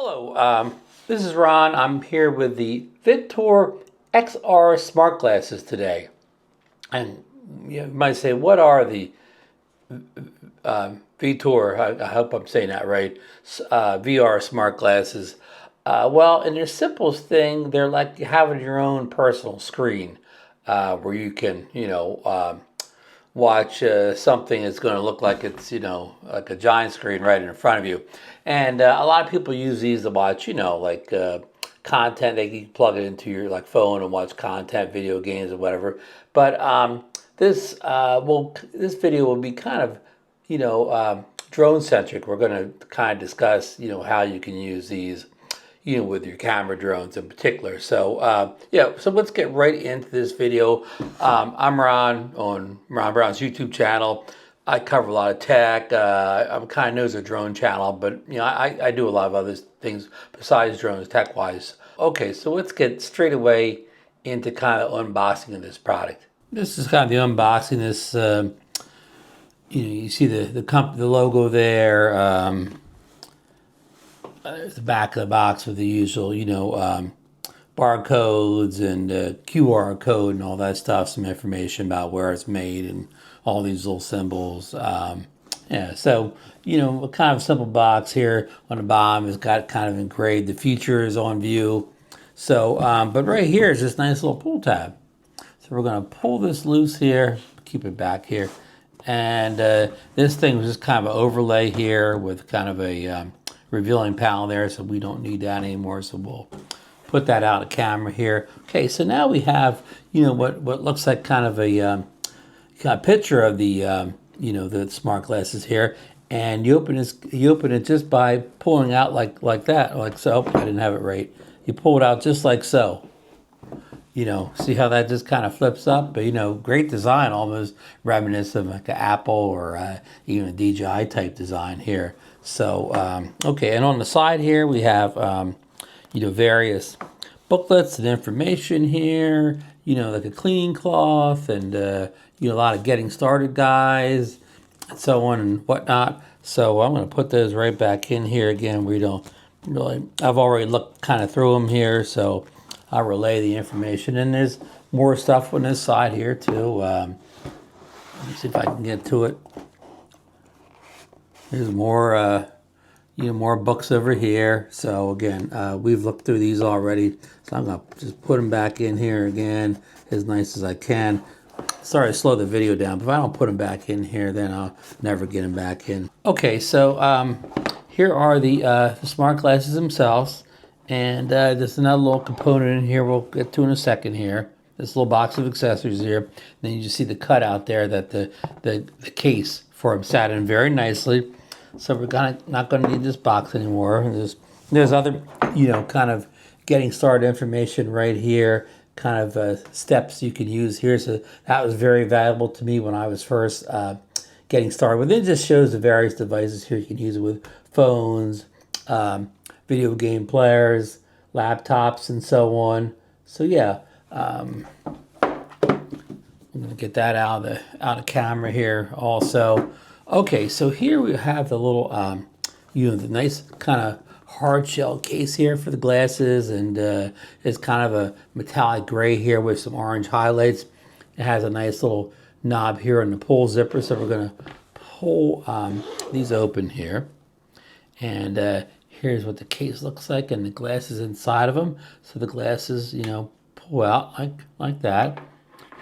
Hello, this is Ron. I'm here with the Viture XR Smart-glasses today. And you might say, what are the Viture, I hope I'm saying that right, VR Smart-glasses? Well, in their simplest thing, they're like having your own personal screen where you can, watch something that's going to look like it's, like a giant screen right in front of you. And a lot of people use these to watch, content. They can plug it into your like phone and watch content, video games, or whatever. But this video will be kind of, drone centric. We're going to kind of discuss, how you can use these with your camera drones in particular. So so let's get right into this video. I'm Ron on Ron Brown's YouTube channel. I cover a lot of tech. I'm kind of knows a drone channel, but I do a lot of other things besides drones tech-wise. Okay, so let's get straight away into kind of unboxing of this product. This is kind of the unboxing. This you see the logo there. There's the back of the box with the usual, barcodes and QR code and all that stuff, some information about where it's made and all these little symbols. So, a kind of simple box here on the bottom has got kind of engraved. The features on view. So, but right here is this nice little pull tab. So we're going to pull this loose here, keep it back here. And this thing was just kind of an overlay here with kind of a revealing panel there, so we don't need that anymore. So we'll put that out of camera here. Okay, so now we have what looks like kind of a picture of the the smart glasses here, and you open it just by pulling out like that, like so. I didn't have it right. You pull it out just like so. See how that just kind of flips up? But great design, almost reminiscent of like an Apple or even a DJI type design here. So, okay, and on the side here we have, various booklets and information here, like a cleaning cloth and, a lot of getting started guides and so on and whatnot. So I'm going to put those right back in here again. We don't really, I've already looked kind of through them here, so I'll relay the information. And there's more stuff on this side here too. Let me see if I can get to it. There's more, more books over here. So again, we've looked through these already. So I'm gonna just put them back in here again, as nice as I can. Sorry to slow the video down, but if I don't put them back in here, then I'll never get them back in. Okay, so here are the smart glasses themselves. And there's another little component in here we'll get to in a second here. This little box of accessories here. Then you just see the cutout there that the case for them sat in very nicely. So we're not going to need this box anymore. There's other, kind of getting started information right here, kind of steps you can use here. So that was very valuable to me when I was first getting started with it. It just shows the various devices here. You can use it with phones, video game players, laptops, and so on. So yeah, I'm gonna get that out of camera here also. Okay, so here we have the little, the nice kind of hard shell case here for the glasses, and it's kind of a metallic gray here with some orange highlights. It has a nice little knob here on the pull zipper, so we're gonna pull these open here, and here's what the case looks like, and the glasses inside of them. So the glasses, pull out like that.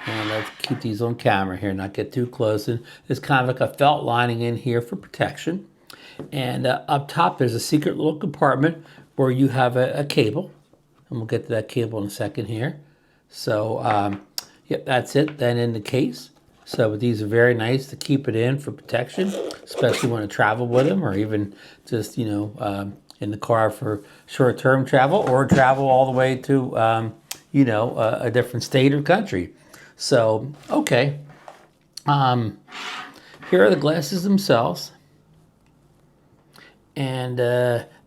And let's keep these on camera here, not get too close. And there's kind of like a felt lining in here for protection. And up top, there's a secret little compartment where you have a cable. And we'll get to that cable in a second here. So, yep, that's it. Then in the case. So these are very nice to keep it in for protection, especially when you travel with them, or even just, in the car for short-term travel, or travel all the way to, a different state or country. So, okay, here are the glasses themselves. And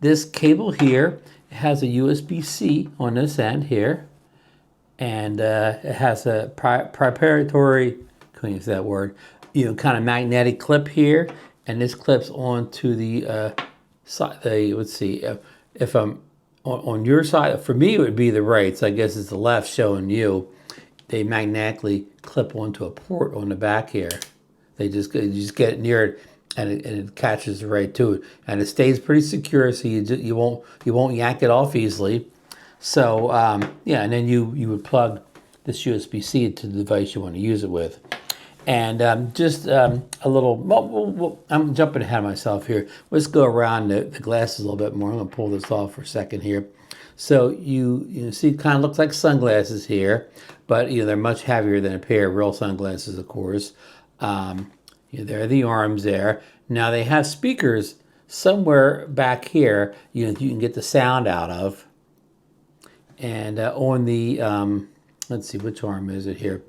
this cable here has a USB-C on this end here. And it has a proprietary, couldn't use that word, kind of magnetic clip here. And this clips onto the side, let's see, if I'm on your side, for me it would be the right, so I guess it's the left showing you. They magnetically clip onto a port on the back here. You just get near it, and it catches right to it, and it stays pretty secure, so you won't yank it off easily. So yeah, and then you would plug this USB-C to the device you want to use it with. And just a little, well, I'm jumping ahead of myself here. Let's go around the glasses a little bit more. I'm going to pull this off for a second here. So you see, it kind of looks like sunglasses here, but they're much heavier than a pair of real sunglasses, of course. There are the arms there. Now they have speakers somewhere back here. You can get the sound out of. And on the let's see, which arm is it here?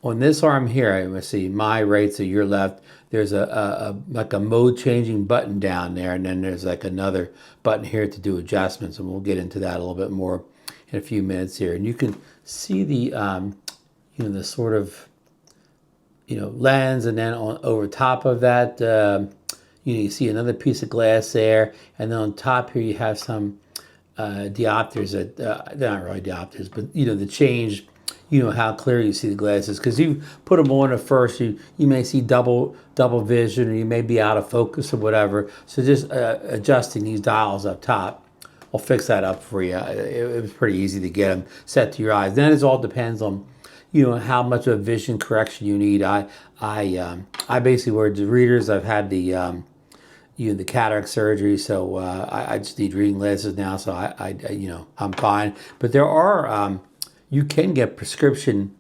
On this arm here, I must see my right, so your left. There's like a mode changing button down there, and then there's like another button here to do adjustments, and we'll get into that a little bit more in a few minutes here. And you can see the the sort of lens, and then over top of that, you see another piece of glass there, and then on top here you have some diopters that they're not really diopters, but the change. How clear you see the glasses, because you put them on at first, you may see double vision, or you may be out of focus or whatever. So just adjusting these dials up top will fix that up for you. It was pretty easy to get them set to your eyes. Then it all depends on how much of vision correction you need. I basically wear the readers. I've had the the cataract surgery, so I just need reading glasses now. So I'm fine. But there are you can get prescription,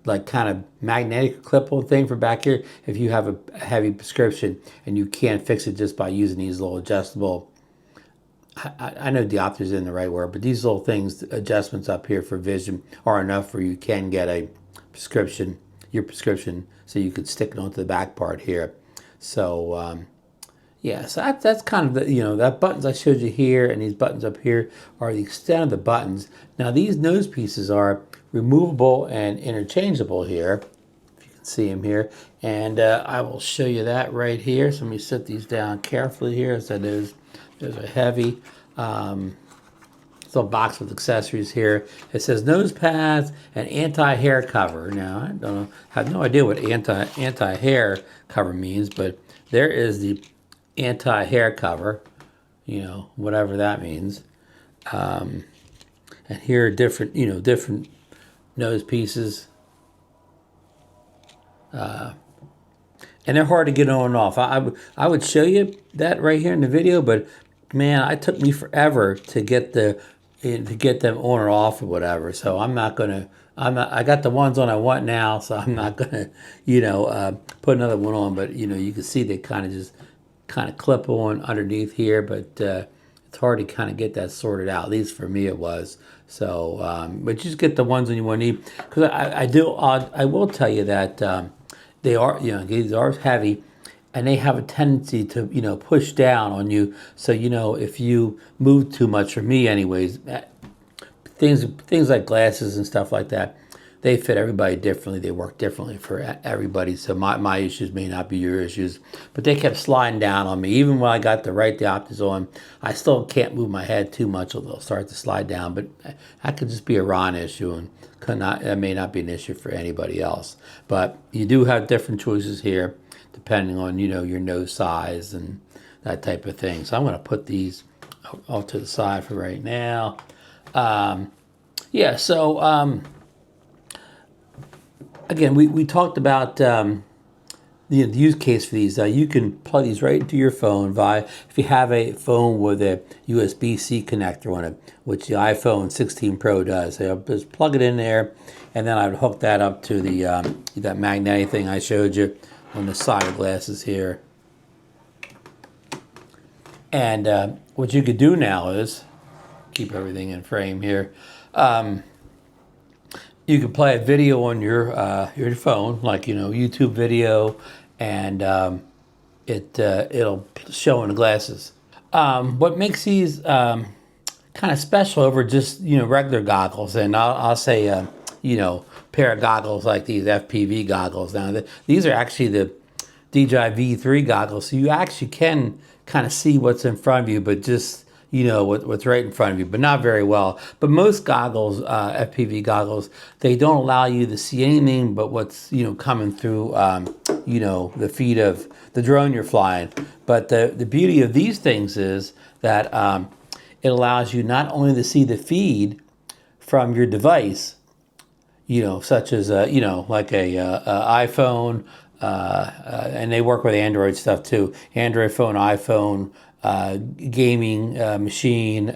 like kind of magnetic clip-on thing for back here if you have a heavy prescription and you can't fix it just by using these little adjustable, I know diopters isn't the right word, but these little things, adjustments up here for vision, are enough where you can get a prescription, your prescription, so you could stick it onto the back part here. So yeah, so that's kind of the, that buttons I showed you here and these buttons up here are the extent of the buttons. Now these nose pieces are removable and interchangeable here, if you can see them here. And I will show you that right here. So let me set these down carefully here. So there's a heavy little box with accessories here. It says nose pads and anti-hair cover. Now I don't know, have no idea what anti-hair cover means, but there is the anti-hair cover, whatever that means. And here are different nose pieces. And they're hard to get on and off. I would show you that right here in the video, but man, it took me forever to get them on or off or whatever. So I got the ones on I want now, so I'm not gonna, put another one on. But you can see they kind of clip on underneath here, but it's hard to kind of get that sorted out. At least for me it was. So, but you just get the ones that you want to need. Because I will tell you that they are, these are heavy, and they have a tendency to, push down on you. So, if you move too much, for me anyways, things like glasses and stuff like that, they fit everybody differently. They work differently for everybody. So my issues may not be your issues, but they kept sliding down on me. Even when I got the right diopters on, I still can't move my head too much, or they'll start to slide down. But that could just be a Ron issue, and that may not be an issue for anybody else. But you do have different choices here, depending on your nose size and that type of thing. So I'm going to put these off to the side for right now. Yeah. So. Again, we talked about the use case for these. You can plug these right into your phone if you have a phone with a USB-C connector on it, which the iPhone 16 Pro does. So just plug it in there, and then I would hook that up to that magnetic thing I showed you on the side of glasses here. And what you could do now is keep everything in frame here. You can play a video on your phone, like YouTube video, and it'll show in the glasses. What makes these kind of special over just regular goggles, and I'll say pair of goggles like these FPV goggles. Now these are actually the DJI V3 goggles, so you actually can kind of see what's in front of you, but just what's right in front of you, but not very well. But most goggles, FPV goggles, they don't allow you to see anything but what's coming through the feed of the drone you're flying. But the beauty of these things is that it allows you not only to see the feed from your device, such as like a iPhone, and they work with Android stuff too. Android phone, iPhone, gaming machine,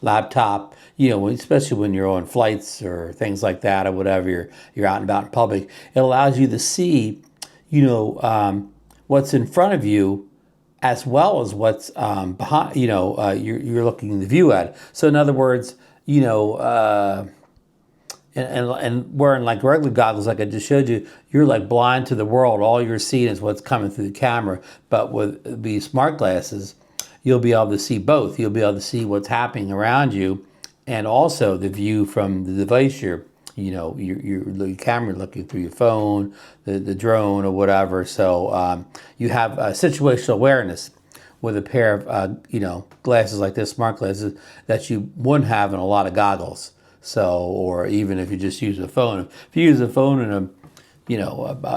laptop. Especially when you're on flights or things like that, or whatever you're out and about in public. It allows you to see, what's in front of you, as well as what's behind. You're looking the view at. So in other words, and wearing like regular goggles, like I just showed you, you're like blind to the world. All you're seeing is what's coming through the camera. But with these smart glasses, you'll be able to see both. You'll be able to see what's happening around you, and also the view from the device your camera looking through your phone, the drone or whatever. So you have situational awareness with a pair of glasses like this, smart glasses, that you wouldn't have in a lot of goggles. So, or even if you just use a phone. If you use a phone in a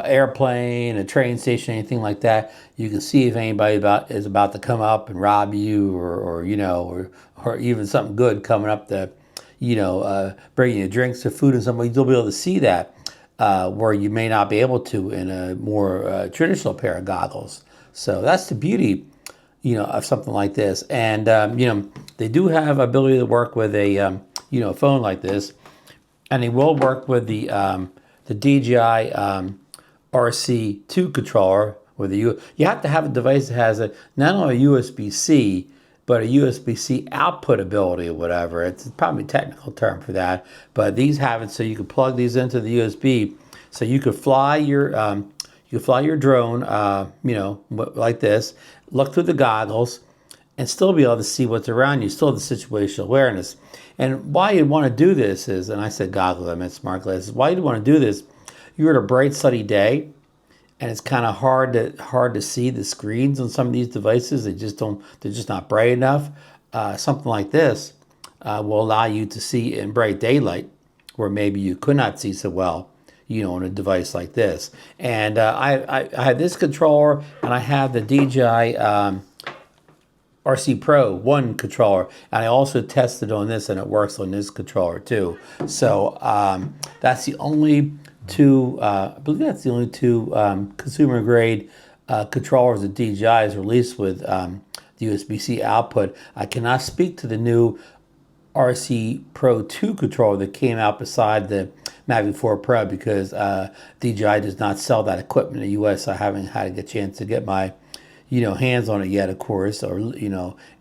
airplane, a train station, anything like that, you can see if anybody is about to come up and rob you, or even something good coming up to bring you drinks or food, and somebody, you'll be able to see that where you may not be able to in a more traditional pair of goggles. So that's the beauty of something like this. And they do have ability to work with a phone like this, and they will work with the DJI RC2 controller. With you have to have a device that has not only a USB-C, but a USB-C output ability or whatever. It's probably a technical term for that, but these have it so you can plug these into the USB, so you could fly your drone, like this, look through the goggles, and still be able to see what's around you, still have the situational awareness. And why you'd want to do this is, and I said goggles, I meant smart glasses. Why you'd want to do this, you're at a bright sunny day, and it's kind of hard to see the screens on some of these devices. They're just not bright enough. Something like this will allow you to see in bright daylight, where maybe you could not see so well, on a device like this. And I have this controller, and I have the DJI RC Pro 1 controller, and I also tested on this, and it works on this controller too. So that's the only two, I believe that's the only two consumer grade controllers that DJI has released with the USB-C output. I cannot speak to the new RC Pro 2 controller that came out beside the Mavic 4 Pro, because DJI does not sell that equipment in the US. I haven't had a chance to get my hands on it yet, of course, or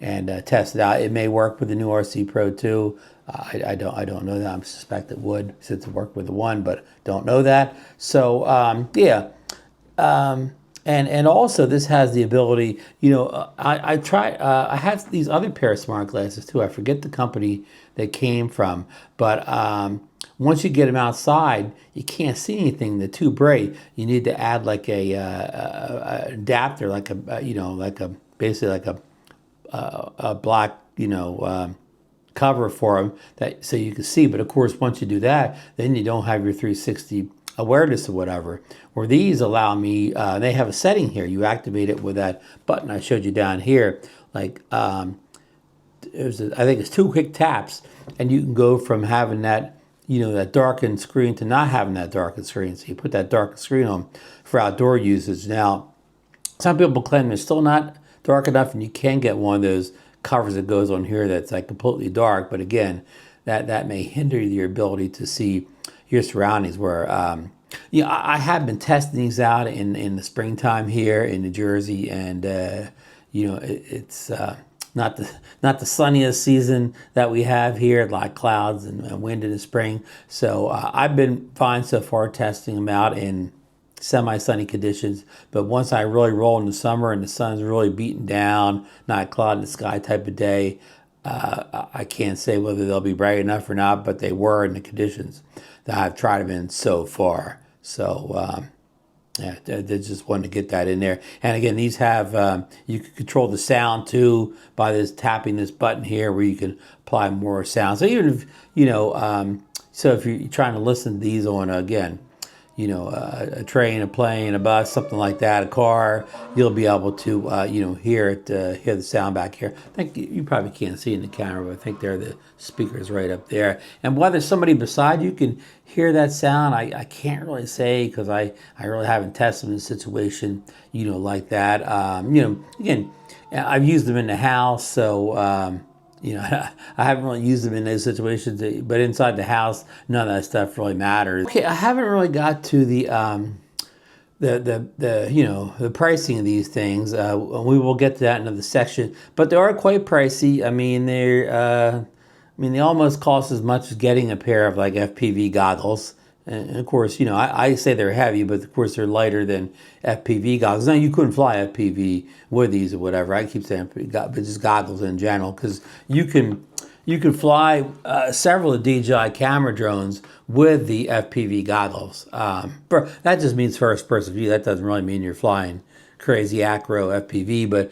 and test it out. It may work with the new RC Pro 2. I don't know that. I suspect it would, since it worked with the one, but don't know that. So and also this has the ability. I have these other pair of smart glasses too. I forget the company they came from, but once you get them outside, you can't see anything. They're too bright. You need to add like a adapter, like basically like a black cover for them, that so you can see. But of course, once you do that, then you don't have your 360 awareness or whatever. Where these allow me, they have a setting here. You activate it with that button I showed you down here. Like I think it's 2 quick taps, and you can go from having that that darkened screen to not having that darkened screen. So you put that darkened screen on for outdoor usage. Now, some people claim it's still not dark enough, and you can get one of those covers that goes on here that's like completely dark. But again, that may hinder your ability to see your surroundings. Where I have been testing these out in the springtime here in New Jersey, and it's not the sunniest season that we have here, like clouds and wind in the spring. So I've been fine so far testing them out in semi-sunny conditions. But once I really roll in the summer and the sun's really beating down, not cloud in the sky type of day, I can't say whether they'll be bright enough or not, but they were in the conditions that I've tried them in so far. So Yeah, they just wanted to get that in there. And again, these have you can control the sound too by this tapping this button here, where you can apply more sound. So even if so if you're trying to listen to these on again, a train, a plane, a bus, something like that, a car, you'll be able to, hear it, hear the sound back here. I think you probably can't see in the camera, but I think there are the speakers right up there. And whether somebody beside you can hear that sound, I can't really say, because I really haven't tested in a situation, like that. Again, I've used them in the house, so, I haven't really used them in those situations, but inside the house, none of that stuff really matters. Okay, I haven't really got to the pricing of these things. We will get to that in another section, but they are quite pricey. I mean, they almost cost as much as getting a pair of like FPV goggles. And of course, I say they're heavy, but of course they're lighter than FPV goggles. Now, you couldn't fly FPV with these or whatever. I keep saying, but just goggles in general, because you can fly several of DJI camera drones with the FPV goggles. That just means first person view. That doesn't really mean you're flying crazy acro FPV, but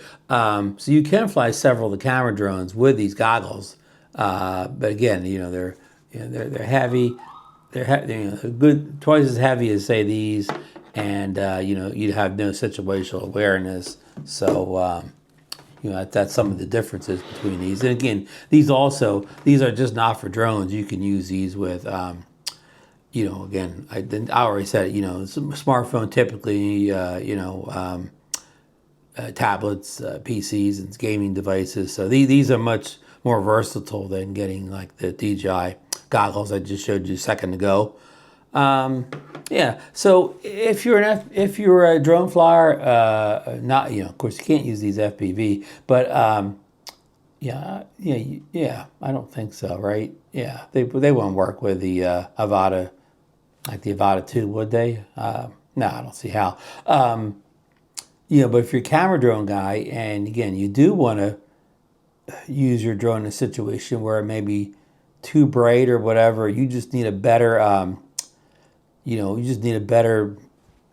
so you can fly several of the camera drones with these goggles. But again, they're heavy. They're good, twice as heavy as say these, and you'd have no situational awareness. So that's some of the differences between these. And again, these are just not for drones. You can use these with, again, I already said it. Smartphone typically, tablets, PCs, and gaming devices. So these are much more versatile than getting like the DJI goggles I just showed you a second ago. So if you're a drone flyer, not of course you can't use these FPV, but I don't think so, right? Yeah, they won't work with the Avata, like the Avata 2, would they? No, I don't see how. But if you're a camera drone guy, and again, you do want to use your drone in a situation where it may be too bright or whatever, you just need a better,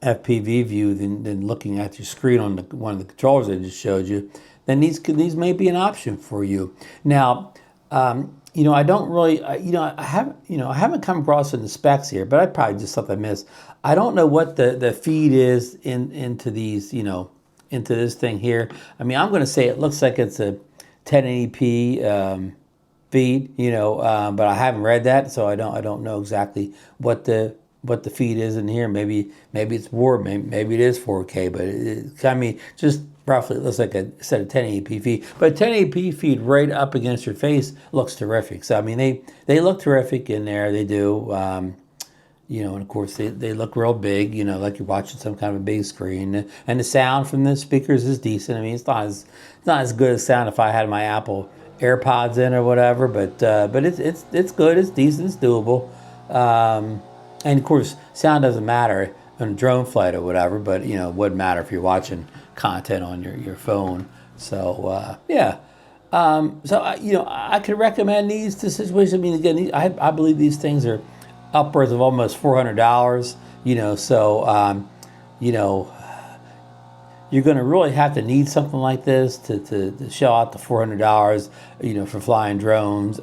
FPV view than looking at your screen on one of the controllers I just showed you. Then these may be an option for you. Now, I don't really, I haven't come across in the specs here, but I probably just something I missed. I don't know what the feed is into these, into this thing here. I mean, I'm going to say it looks like it's a 1080p feed, but I haven't read that, so I don't know exactly what the feed is in here. Maybe it's Word, maybe it is 4K, but just roughly it looks like a set of 1080p feed. But 1080p feed right up against your face looks terrific. So I mean, they look terrific in there. They do. And of course they look real big, like you're watching some kind of a big screen. And the sound from the speakers is decent. I mean, it's not as good as sound if I had my Apple AirPods in or whatever, but it's good, it's decent, it's doable. And of course, sound doesn't matter on a drone flight or whatever, but it wouldn't matter if you're watching content on your phone. So I could recommend these to situations. I mean, again, I believe these things are upwards of almost $400. You're going to really have to need something like this to shell out the $400, for flying drones.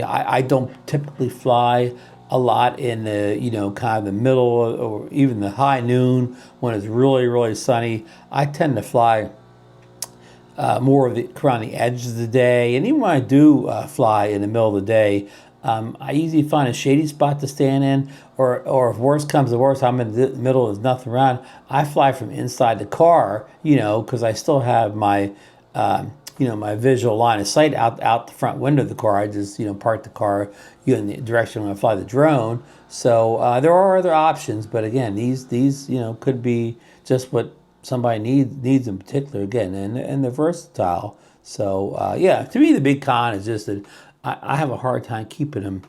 I don't typically fly a lot in the, kind of the middle or even the high noon when it's really, really sunny. I tend to fly more of around the edge of the day. And even when I do fly in the middle of the day, I usually find a shady spot to stand in, or if worse comes to worse, I'm in the middle, there's nothing around. I fly from inside the car, because I still have my, my visual line of sight out the front window of the car. I just, park the car in the direction when I fly the drone. So there are other options, but again, these could be just what somebody needs in particular, again, and they're versatile. So to me, the big con is just that I have a hard time keeping them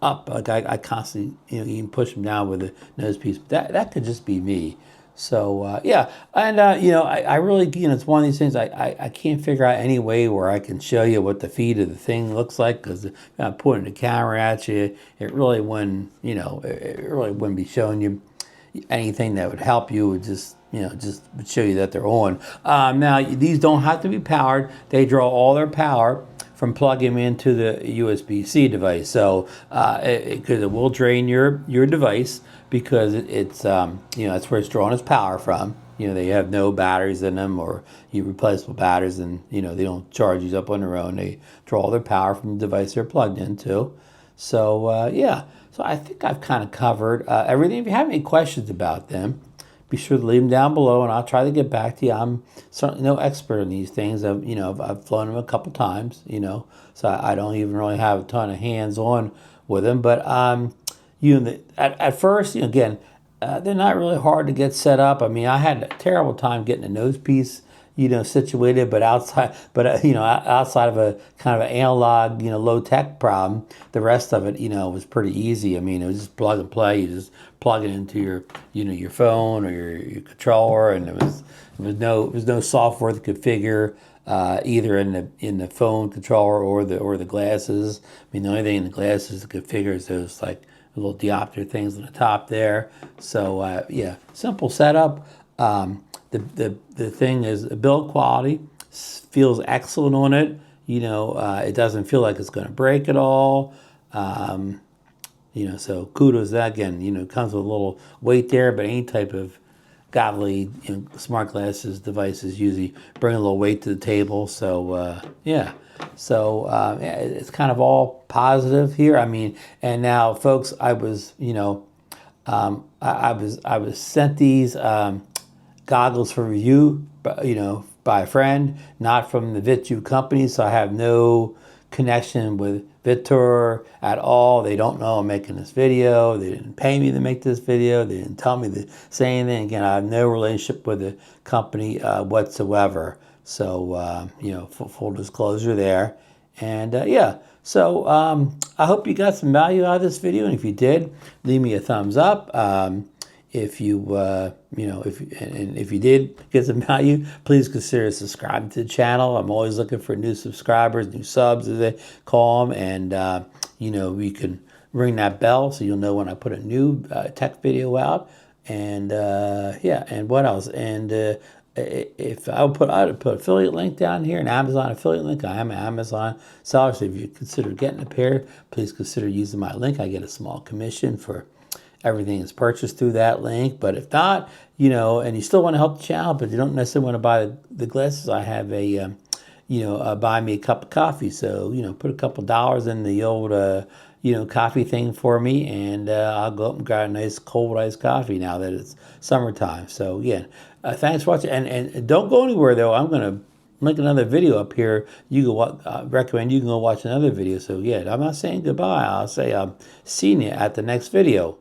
up. Like I constantly you can push them down with a nose piece. That could just be me, So yeah, and I really, it's one of these things I can't figure out any way where I can show you what the feed of the thing looks like, because if I'm pointing the camera at you, it really wouldn't, it really wouldn't be showing you anything that would help you. It would just would show you that they're on. Now these don't have to be powered. They draw all their power from plugging them into the USB-C device. So because it will drain your device, because it's that's where it's drawing its power from. They have no batteries in them, or replaceable batteries, and they don't charge these up on their own. They draw all their power from the device they're plugged into. So yeah, so I think I've kind of covered everything. If you have any questions about them, be sure to leave them down below, and I'll try to get back to you. I'm certainly no expert in these things. I've flown them a couple times, so I don't even really have a ton of hands-on with them. But at first, again, they're not really hard to get set up. I mean, I had a terrible time getting a nose piece, situated, but outside of a kind of an analog, low tech problem, the rest of it, was pretty easy. I mean, it was just plug and play. You just plug it into your phone or your controller, and it was no software to configure either in the phone controller or the glasses. I mean, the only thing in the glasses to configure is those like little diopter things on the top there. So yeah, simple setup. The thing is, build quality feels excellent on it. It doesn't feel like it's going to break at all. So kudos to that. Again, it comes with a little weight there, but any type of godly smart glasses devices usually bring a little weight to the table. So yeah. So it's kind of all positive here. I mean, and now, folks, I was I was sent these goggles for review, by a friend, not from the Viture company. So I have no connection with Viture at all. They don't know I'm making this video. They didn't pay me to make this video. They didn't tell me to say anything. Again, I have no relationship with the company whatsoever. So, full disclosure there. And yeah, so I hope you got some value out of this video. And if you did, leave me a thumbs up. If you, if you did get some value, please consider subscribing to the channel. I'm always looking for new subscribers, new subs, as they call them. And, you can ring that bell so you'll know when I put a new tech video out. And, yeah, and what else? And if I'd put affiliate link down here, an Amazon affiliate link. I am an Amazon seller, so if you consider getting a pair, please consider using my link. I get a small commission for everything is purchased through that link. But if not, and you still want to help the channel, but you don't necessarily want to buy the glasses, I have a, buy me a cup of coffee. So, put a couple dollars in the old, coffee thing for me, and I'll go up and grab a nice cold iced coffee now that it's summertime. So, again, thanks for watching. And don't go anywhere, though. I'm going to link another video up here. You can recommend you can go watch another video. So, yeah, I'm not saying goodbye. I'll say I'm seeing you at the next video.